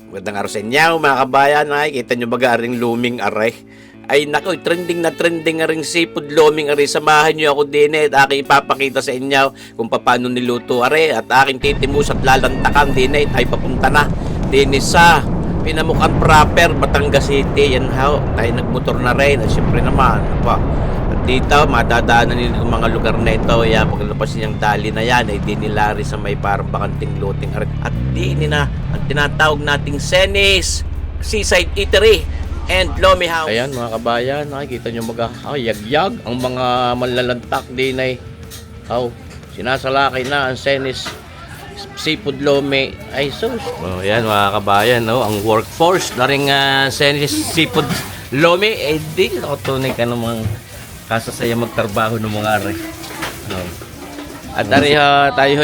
Magandang araw sa inyo mga kabayan. Nakikita nyo ba aring luming aray? Ay nako, trending na trending aring seafood luming aray. Samahan nyo ako din at aking ipapakita sa inyo kung paano niluto aray. At aking titimus at lalantakan din ay papunta na din sa Pinamukan proper, Batangas City. Yan ho, tayo nagmotor na rin. At syempre naman, apa, at dito, madadaanan nyo yung mga lugar na ito. Yan, paglabas niyang dali na yan, ay di nilari sa may parang bakanting loting. At di na ang tinatawag nating Senis Seaside Eatery and Lomi House. Ayan mga kabayan, nakikita nyo yagyag ang mga manlalantak din ay sinasalakay na ang Senis Seafood Lomi ay sus. Oh, yan mga kabayan, no? Ang workforce na rin Senis Seafood Lomi ay di tunay ka namang kasasaya magtrabaho ng mga are. At dari tayo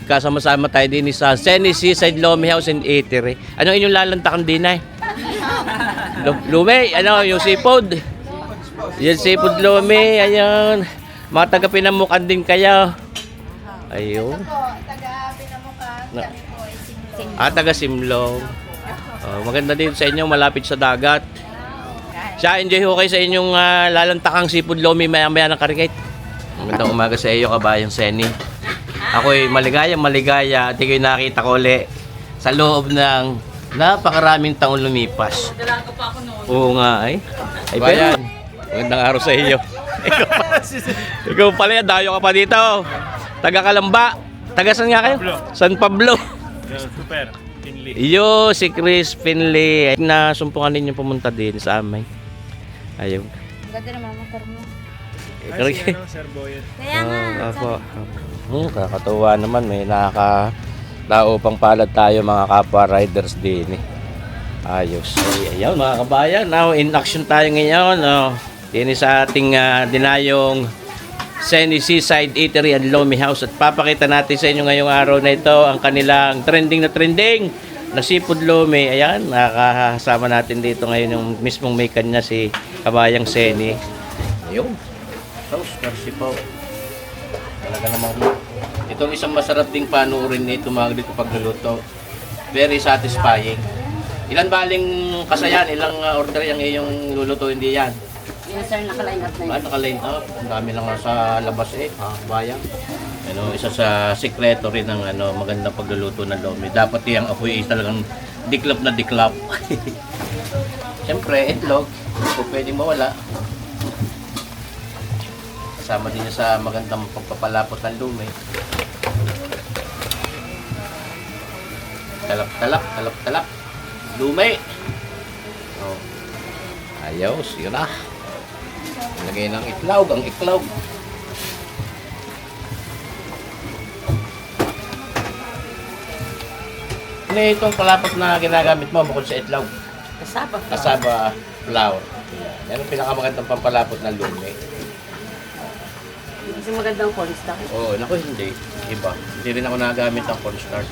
kasama-sama tayo din sa Senis Seaside Lomi House and Eatery. Ano inyong lalantakan din ay? Lumi, yung seafood. Yan seafood Lomi, ayun. Mga taga Pinamukan din kayo. Ayun. Taga Simlong. Maganda din sa inyo, malapit sa dagat. Enjoy ho kayo sa inyong lalantakang seafood Lomi maya-maya ng karikate. Magandang umaga sa iyo, kabayang Seni. Ako'y maligaya at ikaw nakita ko ulit sa loob ng napakaraming taong lumipas. Dalaga pa ako noon. Oo nga ay. Ay bayan, magandang araw sa iyo. Ikaw pala, dayo ka pa dito. Taga Kalamba. Taga saan nga kayo? San Pablo. Super, Finley. Iyo, si Chris Finley. Nasumpungan ninyo pumunta din sa amin. Ayun. Ganda naman motor mo. Sir Boyet. Kaya nga. Kakatuwa naman. May nakakatao pang palad tayo mga kapwa riders din. Ayos. Ayun mga kabayan. Now in action tayo ngayon. Din sa ating dinayong Senis Seaside Eatery and Lomi House. At papakita natin sa inyo ngayong araw na ito ang kanilang trending na seafood Lomi. Ayan, nakakasama natin dito ngayon yung mismong may kanya si kabayang Seni. Ayun. Sauce, kasi po. Talaga namang itong isang masarap ding panuorin nito mga dito pagluluto. Very satisfying. Ilan baling kasayan? Ilang order yung iyong luluto? Hindi yan? Yes sir, naka-line up na yun. Naka-line up. Ang dami lang sa labas bayan. Isa sa sikreto rin ng magandang pagluluto ng Lomi. Dapat yung apoy talagang diklap na diklap. Siyempre, itlog. Kung pwedeng mawala. Kasama din sa magandang pagpapalapot ng Lomi. Talap. Lomi! Ayos, yun na. Lagay ng itlog, ang itlog. Ano itong palapot na ginagamit mo bukod sa itlog? Kasaba. Kasaba flour. Yan ang pinakamagandang pampalapot ng Lomi. Kasi magandang cornstarch. Oo, naku hindi. Iba. Hindi rin ako nagamit ang cornstarch.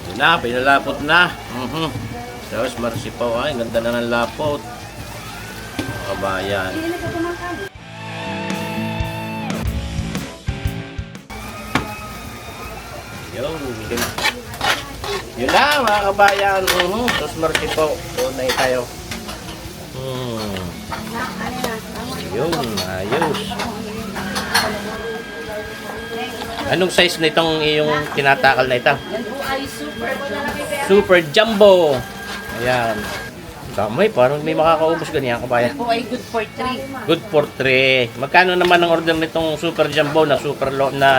Yun na, pinalapot na. Tapos marsipaw. Ay, ganda na ng lapot. Kabayan. Yun na mga kabayan. Tapos marsipaw. Tunay tayo. Yun, ayos. Anong size na itong iyong tinatakal na ito? Yan po ay Super Jumbo. Ayan. Damay, parang may makakaubos ganyan kabayan. Yan po ay good for 3. Good for 3. Magkano naman ang order nitong Super Jumbo na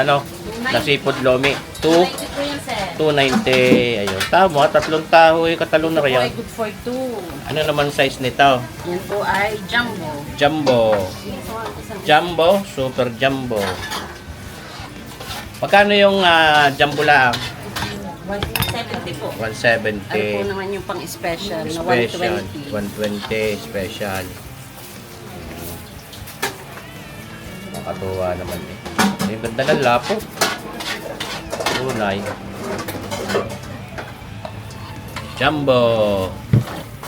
na seafood Lomi? 290 po yan sir. 290. Ayun. Tama, tatlong tao katalong na Yan po kaya. ay good for 2. Ano naman size nito? Yan po ay jumbo. Jumbo, Super Jumbo. Magkano yung jumbo lang? 170 po. 170. Ano po naman yung pang-special na Special. 120. 120 special. Nakatuwa naman eh. Yung ganda ng lapo. Tunay. Jumbo.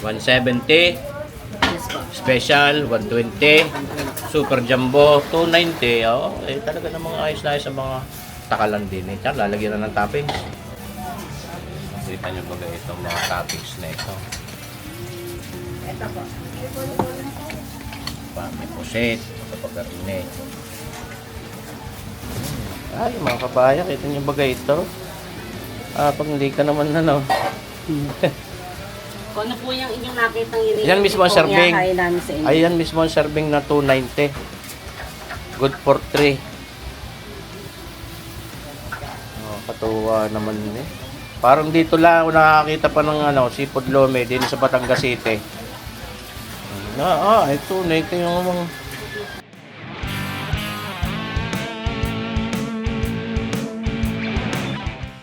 170. Yes po. Special. 120. Super Jumbo. 290. Talaga namang ayos na ayos sa mga takalan din eh. Tsaka lalagyan na ng toppings. Kita nyo ba itong mga toppings na ito? Ito po. May pusit, papagarne. Ay, mga kabaya, kita nyo ba ito? Pag hindi ka naman ano. Kung ano po yung inyong nakitang yun. Yan mismo ang serving. Namin sa inyo. Ayan mismo ang serving na 290. Good for 3. Katuwa naman eh. Parang dito lang ako nakakita pa ng seafood lome din sa Batangas City. Ito na ito yung mga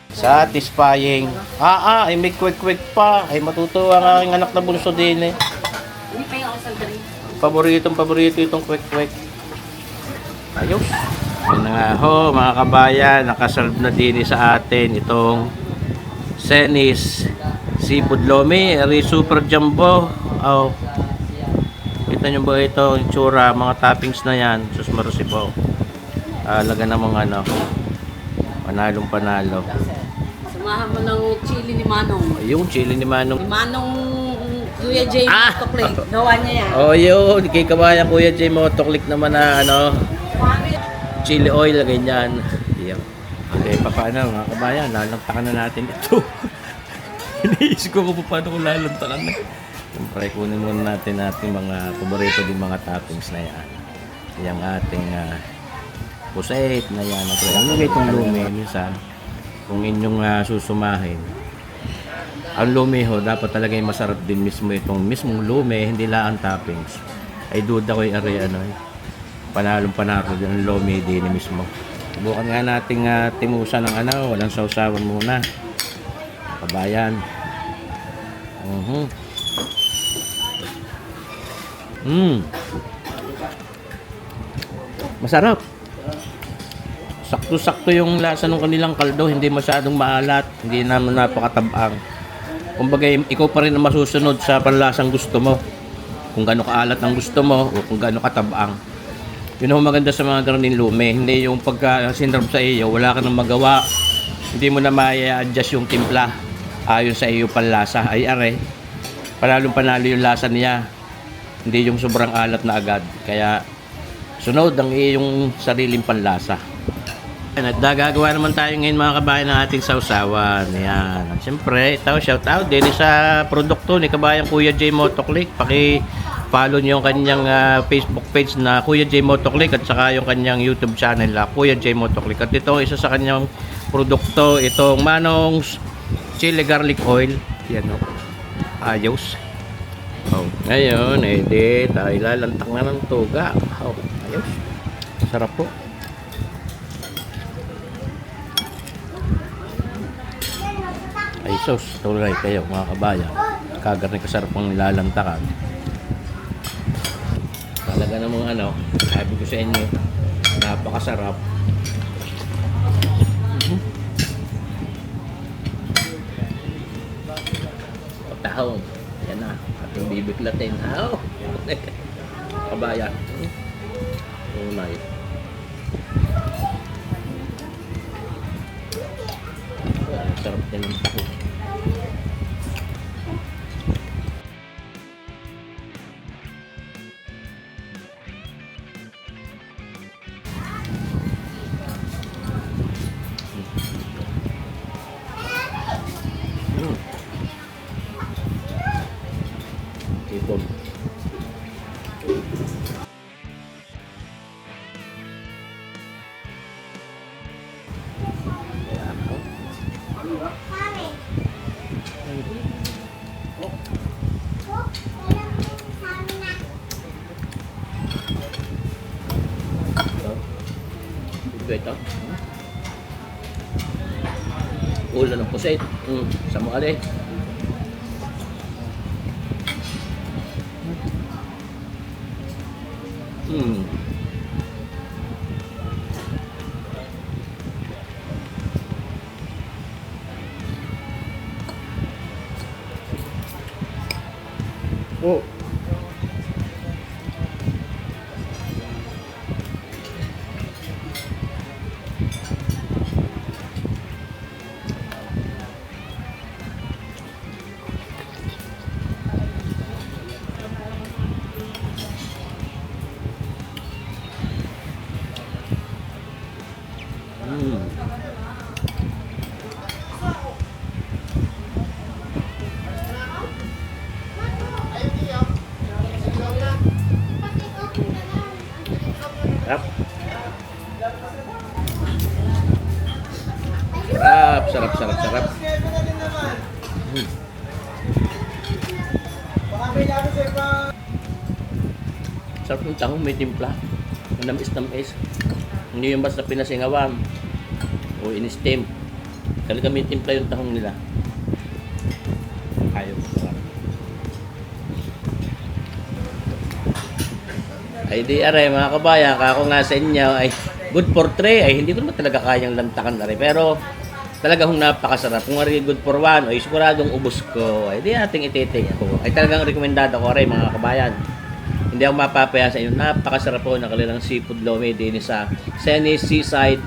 satisfying. Ay may quick pa. Ay matutuwa ang aking anak na bunso din eh. Hindi pa yung isang drink. Paborito itong quick. Ayos. Yun na nga ho, mga kabayan, nakaserve na din sa atin itong Senis Seafood Lomi, Super Jumbo. Kita nyo ba ito, yung tsura, mga toppings na yan, sus marusi po. Laga namang panalong-panalo. Sumahan mo ng chili ni Manong. Yung chili ni Manong. Ni Manong Kuya J. Motoclick. Gawa niya yan. Yun, kay kabayan Kuya J. Motoclick naman na chili oil, ganyan. Yan. Okay, paano mga kabayan, lalantakan na natin ito. Iniisip ko kung paano ko lalantakan na. Siyempre, kunin muna natin mga paborito din mga toppings na yan. Yung ating puset na yan. Ano itong lumi, minsan, kung inyong susumahin, ang lumi ho, dapat talaga yung masarap din mismo itong mismong lumi, hindi lang ang toppings. Ay duda ko yung panalong-panalo din ang lumi din mismo. Subukan nga nating timusan ng walang sausawan muna. Kabayan. Masarap. Sakto-sakto yung lasa ng kanilang kaldo, hindi masyadong maalat, hindi naman napakatabang. Kumbaga, ikaw pa rin ang masusunod sa panlasang gusto mo. Kung gaano kaalat ang gusto mo o kung gaano katabang. Yun ang maganda sa mga gano'ng lumi. Hindi yung pagka sinrap sa iyo, wala ka nang magawa. Hindi mo na ma-adjust yung timpla ayon sa iyo panlasa. Ay are, panalong panalo yung lasa niya. Hindi yung sobrang alat na agad. Kaya sunod ang iyong sariling panlasa. At gagawa naman tayo ngayon mga kabayan ng ating sausawan. Yan. At siyempre, ito, shout out din sa produkto ni kabayan Kuya J. Motoclick. Follow niyo yung kanyang Facebook page na Kuya J. Motoclick at saka yung kanyang YouTube channel na Kuya J. Motoclick. At ito, isa sa kanyang produkto, itong Manong's Chili Garlic Oil. Yan o. Ayos. Ngayon, tayo lalantak na ng tuga. Ayos. Sarap po. Ay sus, tuloy kayo mga kabayan. Kagarni kasarap ang nilalantakan. Talaga namang sabi ko sa inyo, napakasarap. Patahong, yan na, ating bibiklatin. Kabayan. Tunay. Sarap din ng taho. Ipon. Ito. Ulo ng puset. Sama ka din. Oh. Sarap ng tahong may timpla. Manamis-namis. Hindi yung basta pinasingawan o in-steam. Talaga may timpla yung tahong nila. Ayaw ko. Ay di aray mga kabayan, kako nga sa inyo ay good for 3 ay hindi ko naman talaga kayang lantakan aray. Pero talagang napakasarap. Kung aray good for 1 ay siguradong ubos ko. Ay di ating ititing ako. Ay talagang rekomendado ko aray mga kabayan. Hindi ako mapapaya sa inyo. Napakasarap po ng kanilang seafood lomi din sa Senny's Seaside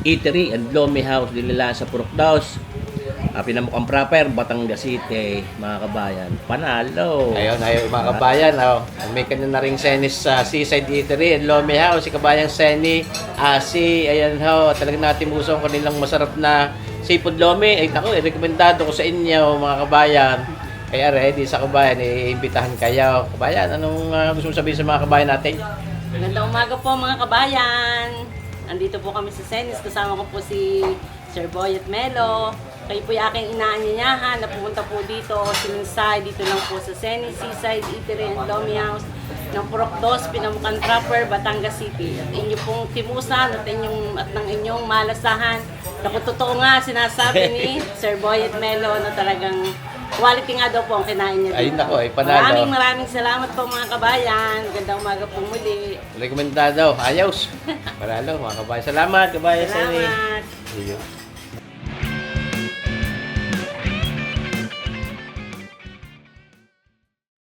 Eatery and Lomi House din nila sa Purok Daos. Pinamukang proper, Batangas City, mga kabayan. Panalo! Ayun, mga kabayan. May kanya na rin Senny's Seaside Eatery and Lomi House. Si kabayang Senny, ayan ho. Talagang natin usong kanilang masarap na seafood lomi. Ay, ako, rekomendado ko sa inyo, mga kabayan. Kaya ready sa kabayan, iimbitahan kayo. Kabayan, anong gusto mong sabihin sa mga kabayan natin? Magandang umaga po mga kabayan. Andito po kami sa Senny's. Kasama ko po si Sir Boy at Melo. Kayo po yung aking inaanyayahan na pumunta po dito, sininsay, dito lang po sa Senny's Seaside Eatery and Lomi House ng Purok Dos, Pinamukang Proper, Batangas City. At inyo pong timusan at ng inyong malasahan. Naku, totoo nga sinasabi ni Sir Boy at Melo na talagang quality nga daw po ang kinain niya dito. Ayun ako, panalo. Maraming salamat po mga kabayan. Gandang umaga po muli. Rekomendado, ayos. Panalo, mga kabayan. Salamat, kabayan Senny. Salamat. Ayun.